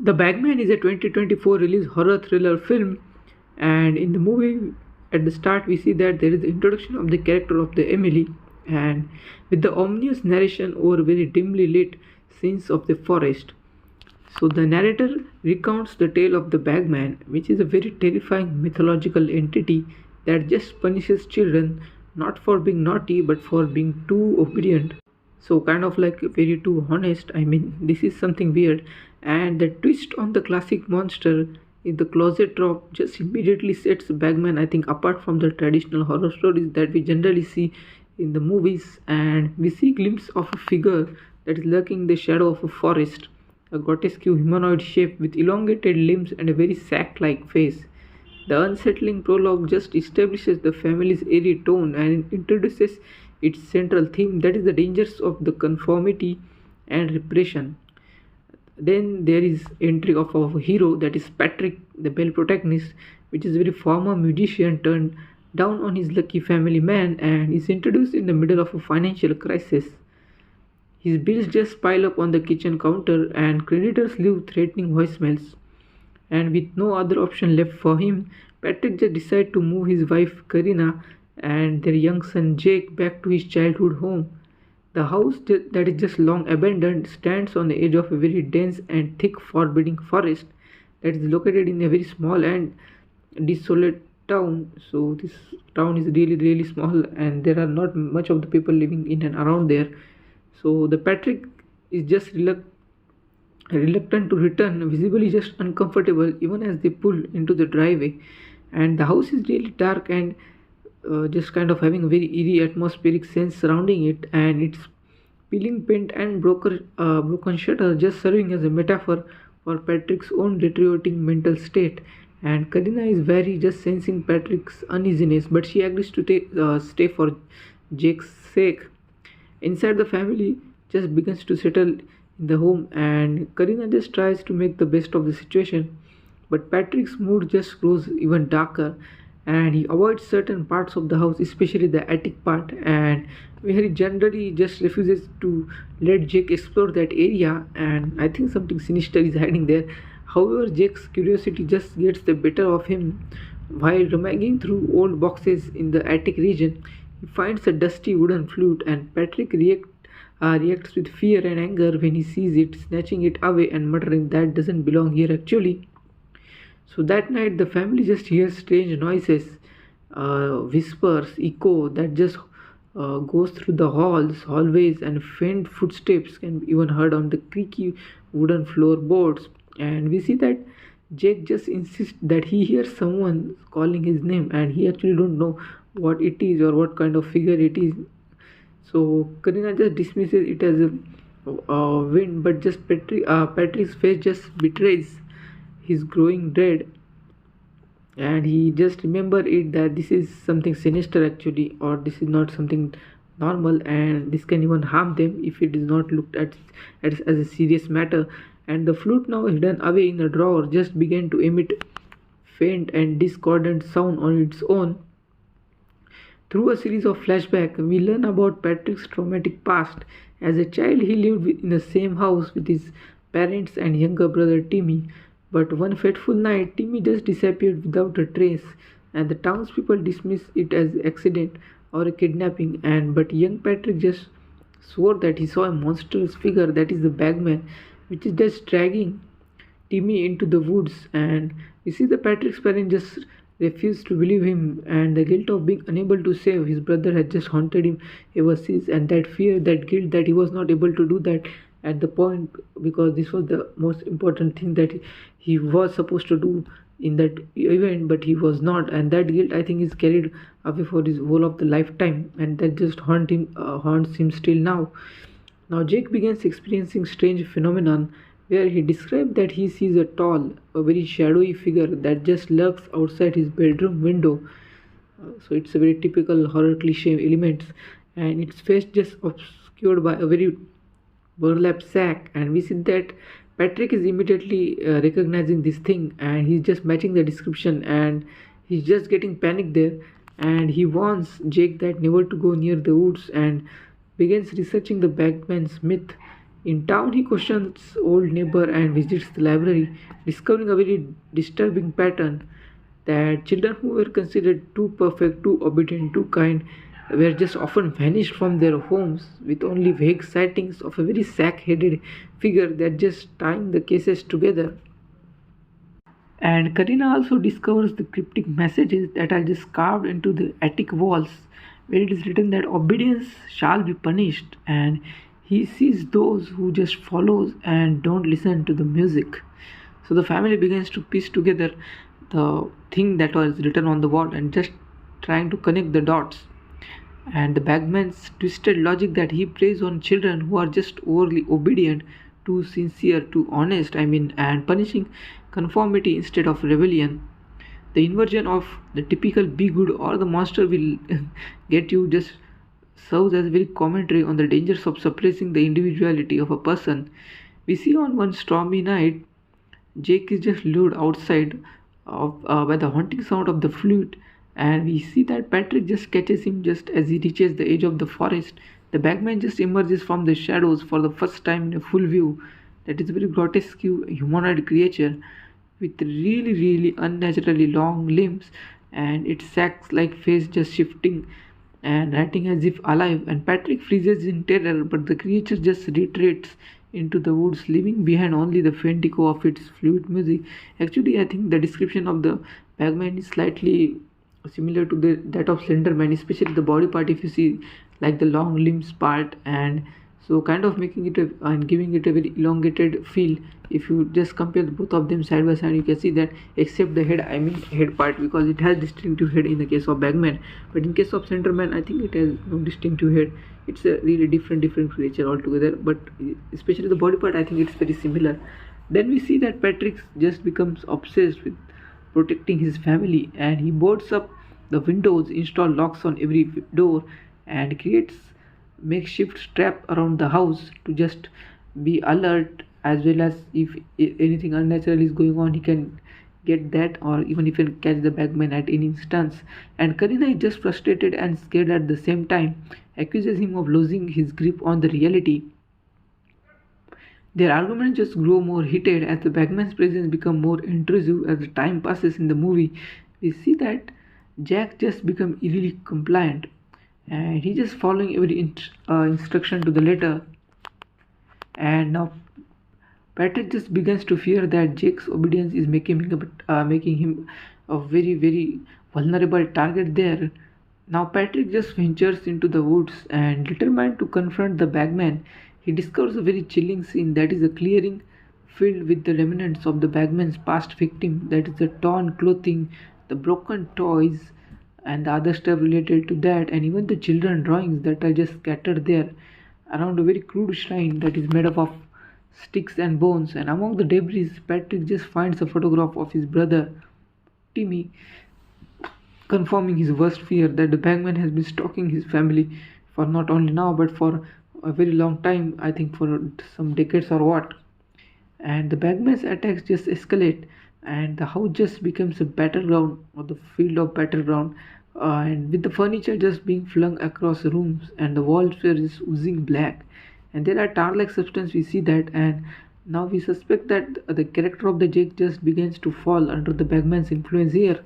The Bagman is a 2024 release horror thriller film, and in the movie, at the start, we see that there is the introduction of the character of the Emily, and with the ominous narration over very dimly lit scenes of the forest. So the narrator recounts the tale of the Bagman, which is a very terrifying mythological entity that just punishes children not for being naughty but for being too obedient. So kind of like very too honest. I mean, this is something weird. And the twist on the classic monster in the closet drop just immediately sets Bagman, I think, apart from the traditional horror stories that we generally see in the movies. And we see glimpse of a figure that is lurking in the shadow of a forest, a grotesque humanoid shape with elongated limbs and a very sack-like face. The unsettling prologue just establishes the family's eerie tone and introduces its central theme, that is the dangers of the conformity and repression. Then there is entry of our hero, that is Patrick, the male protagonist, which is a very former musician turned down on his lucky family man and is introduced in the middle of a financial crisis. His bills just pile up on the kitchen counter and creditors leave threatening voicemails. And with no other option left for him, Patrick just decides to move his wife Karina and their young son Jake back to his childhood home. The house that is just long abandoned stands on the edge of a very dense and thick forbidding forest that is located in a very small and desolate town. So this town is really small and there are not much of the people living in and around there. So the Patrick is just reluctant to return, visibly just uncomfortable even as they pull into the driveway. And the house is really dark and just kind of having a very eerie atmospheric sense surrounding it, and its peeling paint and broken shutter just serving as a metaphor for Patrick's own deteriorating mental state. And Karina is very just sensing Patrick's uneasiness, but she agrees to stay for Jake's sake. Inside, the family just begins to settle in the home, and Karina just tries to make the best of the situation. But Patrick's mood just grows even darker, and he avoids certain parts of the house, especially the attic part, and where he generally just refuses to let Jake explore that area. And I think something sinister is hiding there. However, Jake's curiosity just gets the better of him. While rummaging through old boxes in the attic region, he finds a dusty wooden flute, and Patrick reacts with fear and anger when he sees it, snatching it away and muttering that doesn't belong here actually. So that night, the family just hears strange noises, whispers, echo that just goes through the halls, hallways, and faint footsteps can be even heard on the creaky wooden floorboards. And we see that Jake just insists that he hears someone calling his name, and he actually don't know what it is or what kind of figure it is. So Karina just dismisses it as a wind, but just Patrick's face just betrays his growing dread, and he just remember it that this is something sinister actually, or this is not something normal, and this can even harm them if it is not looked at as a serious matter. And the flute, now hidden away in a drawer, just began to emit faint and discordant sound on its own. Through a series of flashbacks, we learn about Patrick's traumatic past. As a child, he lived in the same house with his parents and younger brother Timmy. But one fateful night, Timmy just disappeared without a trace, and the townspeople dismiss it as accident or a kidnapping. And but young Patrick just swore that he saw a monstrous figure, that is the Bagman, which is just dragging Timmy into the woods. And we see the Patrick's parents just refused to believe him, and the guilt of being unable to save his brother had just haunted him ever since. And that fear, that guilt that he was not able to do that at the point, because this was the most important thing that he was supposed to do in that event, but he was not. And that guilt, I think, is carried away for his whole of the lifetime, and that just haunts him still now. Now Jake begins experiencing strange phenomenon where he described that he sees a very shadowy figure that just lurks outside his bedroom window. So it's a very typical horror cliche elements, and its face just obscured by a very burlap sack. And we see that Patrick is immediately recognizing this thing, and he's just matching the description, and he's just getting panicked there. And he warns Jake that never to go near the woods, and begins researching the Bagman's myth In town, he questions old neighbor and visits the library, discovering a very disturbing pattern that children who were considered too perfect, too obedient, too kind were just often vanished from their homes with only vague sightings of a very sack-headed figure that just tying the cases together. And Karina also discovers the cryptic messages that are just carved into the attic walls, where it is written that obedience shall be punished, and he sees those who just follows and don't listen to the music. So the family begins to piece together the thing that was written on the wall and just trying to connect the dots. And the Bagman's twisted logic that he plays on children who are just overly obedient, too sincere, too honest, and punishing conformity instead of rebellion. The inversion of the typical be good or the monster will get you just serves as a very commentary on the dangers of suppressing the individuality of a person. We see on one stormy night, Jake is just lured outside by the haunting sound of the flute, and we see that Patrick just catches him just as he reaches the edge of the forest. The Bagman just emerges from the shadows for the first time in a full view. That is a very grotesque humanoid creature with really, really unnaturally long limbs and its sax like face just shifting and acting as if alive. And Patrick freezes in terror, but the creature just retreats into the woods, leaving behind only the faint echo of its flute music. Actually, I think the description of the Bagman is slightly similar to that of Slender Man, especially the body part. If you see, like the long limbs part, and so kind of making it and giving it a very elongated feel. If you just compare both of them side by side, you can see that except the head, head part, because it has distinctive head in the case of Bagman, but in case of Slender Man, I think it has no distinctive head. It's a really different creature altogether, but especially the body part, I think it's very similar. Then we see that Patrick just becomes obsessed with protecting his family, and he boards up the windows, install locks on every door, and creates makeshift trap around the house to just be alert, as well as if anything unnatural is going on, he can get that, or even if he can catch the Bagman at any instance. And Karina is just frustrated and scared at the same time, accuses him of losing his grip on the reality. Their arguments just grow more heated as the Bagman's presence becomes more intrusive as the time passes in the movie. We see that Jack just becomes eerily compliant, and he just following every instruction to the letter. And now Patrick just begins to fear that Jake's obedience is making him a very vulnerable target there. Now Patrick just ventures into the woods and determined to confront the Bagman. He discovers a very chilling scene, that is a clearing filled with the remnants of the Bagman's past victim, that is the torn clothing, the broken toys, and the other stuff related to that, and even the children drawings that are just scattered there around a very crude shrine that is made up of sticks and bones. And among the debris, Patrick just finds a photograph of his brother Timmy, confirming his worst fear that the Bagman has been stalking his family for not only now but for a very long time, I think for some decades or what. And the Bagman's attacks just escalate, and the house just becomes a battleground, or the field of battleground, and with the furniture just being flung across rooms and the walls were just oozing black, and there are tar-like substance, we see that. And now we suspect that the character of the Jake just begins to fall under the Bagman's influence here,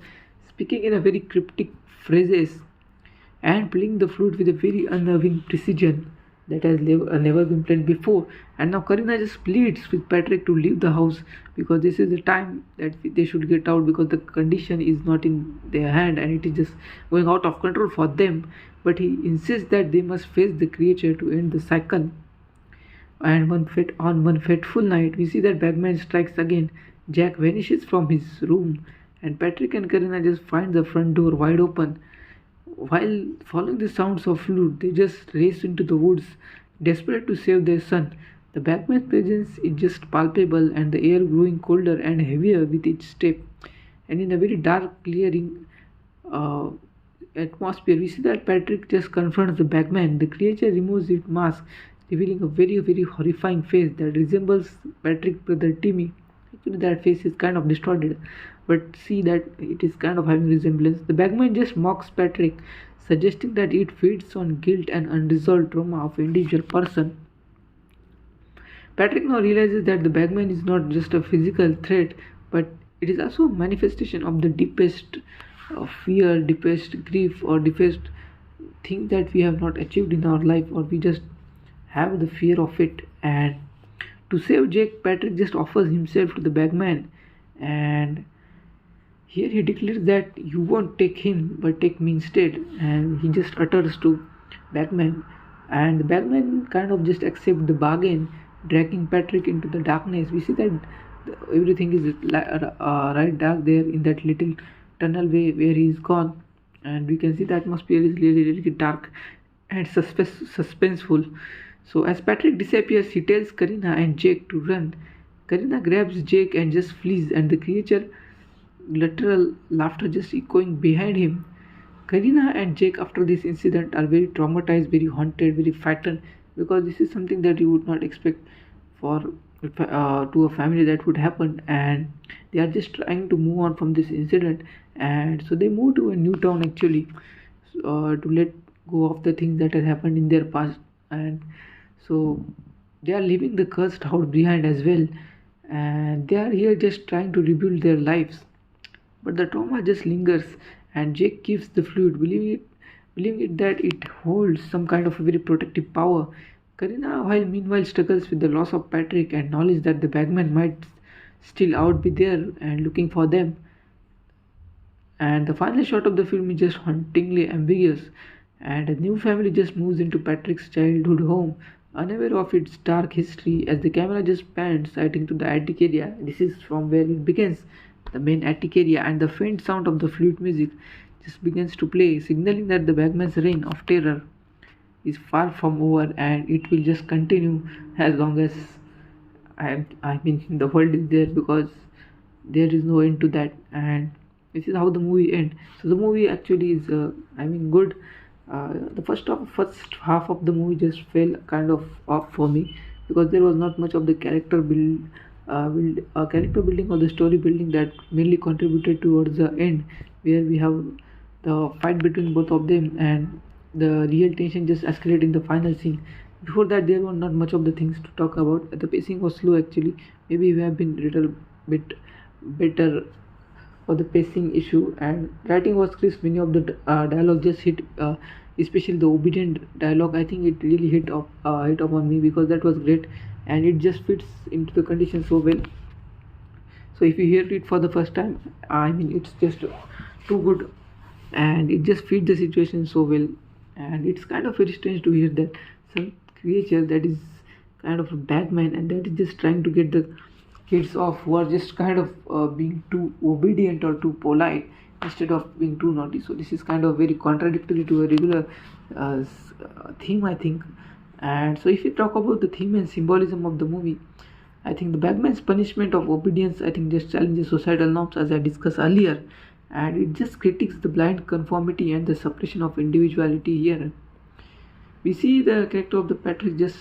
speaking in a very cryptic phrases and playing the flute with a very unnerving precision that has never been played before. And now Karina just pleads with Patrick to leave the house, because this is the time that they should get out, because the condition is not in their hand and it is just going out of control for them. But he insists that they must face the creature to end the cycle. And on one fateful night, we see that Bagman strikes again. Jack vanishes from his room, and Patrick and Karina just find the front door wide open. While following the sounds of flute, they just race into the woods, desperate to save their son. The Bagman's presence is just palpable, and the air growing colder and heavier with each step. And in a very dark, clearing uh, atmosphere, we see that Patrick just confronts the Bagman. The creature removes its mask, revealing a very horrifying face that resembles Patrick's brother Timmy. Actually, that face is kind of distorted, but see that it is kind of having resemblance. The Bagman just mocks Patrick, suggesting that it feeds on guilt and unresolved trauma of an individual person. Patrick now realizes that the Bagman is not just a physical threat, but it is also a manifestation of the deepest fear, deepest grief, or deepest thing that we have not achieved in our life, or we just have the fear of it. And to save Jake, Patrick just offers himself to the Bagman, and here he declares that you won't take him, but take me instead. And he just utters to Bagman, and the Bagman kind of just accepts the bargain, dragging Patrick into the darkness. We see that everything is right dark there in that little tunnel way where he is gone, and we can see the atmosphere is really, really dark and suspenseful. So as Patrick disappears, he tells Karina and Jake to run. Karina grabs Jake and just flees, and the creature literal laughter just echoing behind him. Karina and Jake, after this incident, are very traumatized, very haunted, very frightened, because this is something that you would not expect for to a family that would happen, and they are just trying to move on from this incident, and so they move to a new town actually, to let go of the things that had happened in their past, and so they are leaving the cursed house behind as well, and they are here just trying to rebuild their lives, but the trauma just lingers, and Jake keeps the fluid, believing it that it holds some kind of a very protective power. Karina, while meanwhile struggles with the loss of Patrick and knowledge that the Bagman might still out be there and looking for them. And the final shot of the film is just hauntingly ambiguous, and a new family just moves into Patrick's childhood home, unaware of its dark history as the camera just pans sighting to the attic area. This is from where it begins, the main attic area, and the faint sound of the flute music just begins to play, signaling that the Bagman's reign of terror is far from over, and it will just continue as long as I mean the world is there, because there is no end to that. And this is how the movie ends. So the movie actually is good. The first half of the movie just fell kind of off for me, because there was not much of the character building or the story building that mainly contributed towards the end, where we have the fight between both of them and the real tension just escalate in the final scene. Before that, there were not much of the things to talk about. The pacing was slow actually. Maybe we have been little bit better for the pacing issue, and writing was crisp. Many of the dialogue just hit, especially the obedient dialogue. I think it really hit upon me, because that was great, and it just fits into the condition so well. So if you hear it for the first time, I mean it's just too good, and it just fits the situation so well. And it's kind of very strange to hear that some creature that is kind of a Bagman, and that is just trying to get the kids off who are just kind of being too obedient or too polite instead of being too naughty. So this is kind of very contradictory to a regular theme, I think. And so if you talk about the theme and symbolism of the movie, I think the Bagman's punishment of obedience, I think, just challenges societal norms, as I discussed earlier, and it just critiques the blind conformity and the suppression of individuality here. We see the character of the Patrick just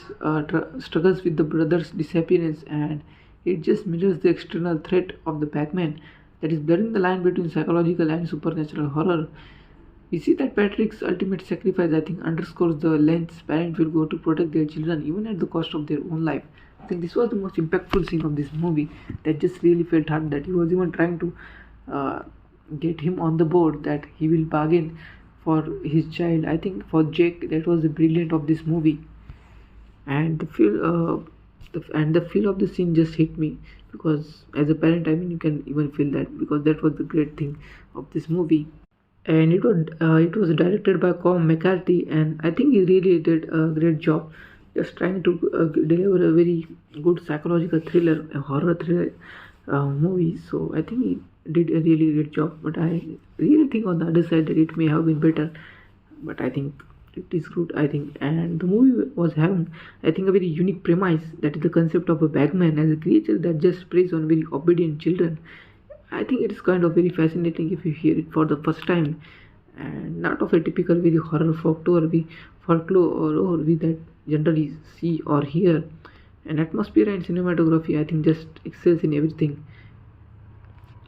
struggles with the brother's disappearance, and it just mirrors the external threat of the Bagman that is blurring the line between psychological and supernatural horror. We see that Patrick's ultimate sacrifice, I think, underscores the lengths parents will go to protect their children, even at the cost of their own life. I think this was the most impactful scene of this movie that just really felt hard, that he was even trying to get him on the board, that he will bargain for his child. I think for Jake, that was the brilliant of this movie, and the feel of the scene just hit me, because as a parent, I mean, you can even feel that, because that was the great thing of this movie. And it was directed by Com McCarthy, and I think he really did a great job, just trying to deliver a very good psychological thriller, a horror thriller movie. So I think he did a really great job, but I really think on the other side that it may have been better, but I think it is good, I think. And the movie was having, I think, a very unique premise, that is the concept of a Bagman as a creature that just preys on very obedient children. I think it is kind of very fascinating if you hear it for the first time, and not of a typical very horror folklore or we that generally see or hear. And atmosphere and cinematography, I think, just excels in everything.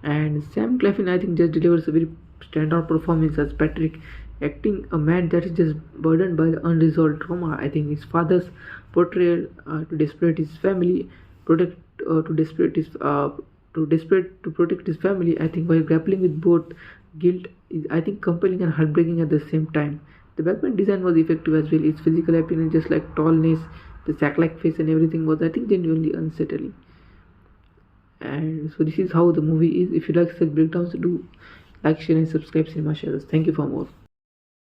And Sam Claflin, I think, just delivers a very standout performance as Patrick, acting a man that is just burdened by the unresolved trauma. I think his father's portrayal to desperate his family, protect to desperate his to desperate to protect his family. I think while grappling with both guilt is I think compelling and heartbreaking at the same time. The Bagman design was effective as well. Its physical appearance, just like tallness, the sack-like face, and everything was I think genuinely unsettling. And so this is how the movie is. If you like such breakdowns, do like, share, and subscribe Cinema Shadows. Thank you for more.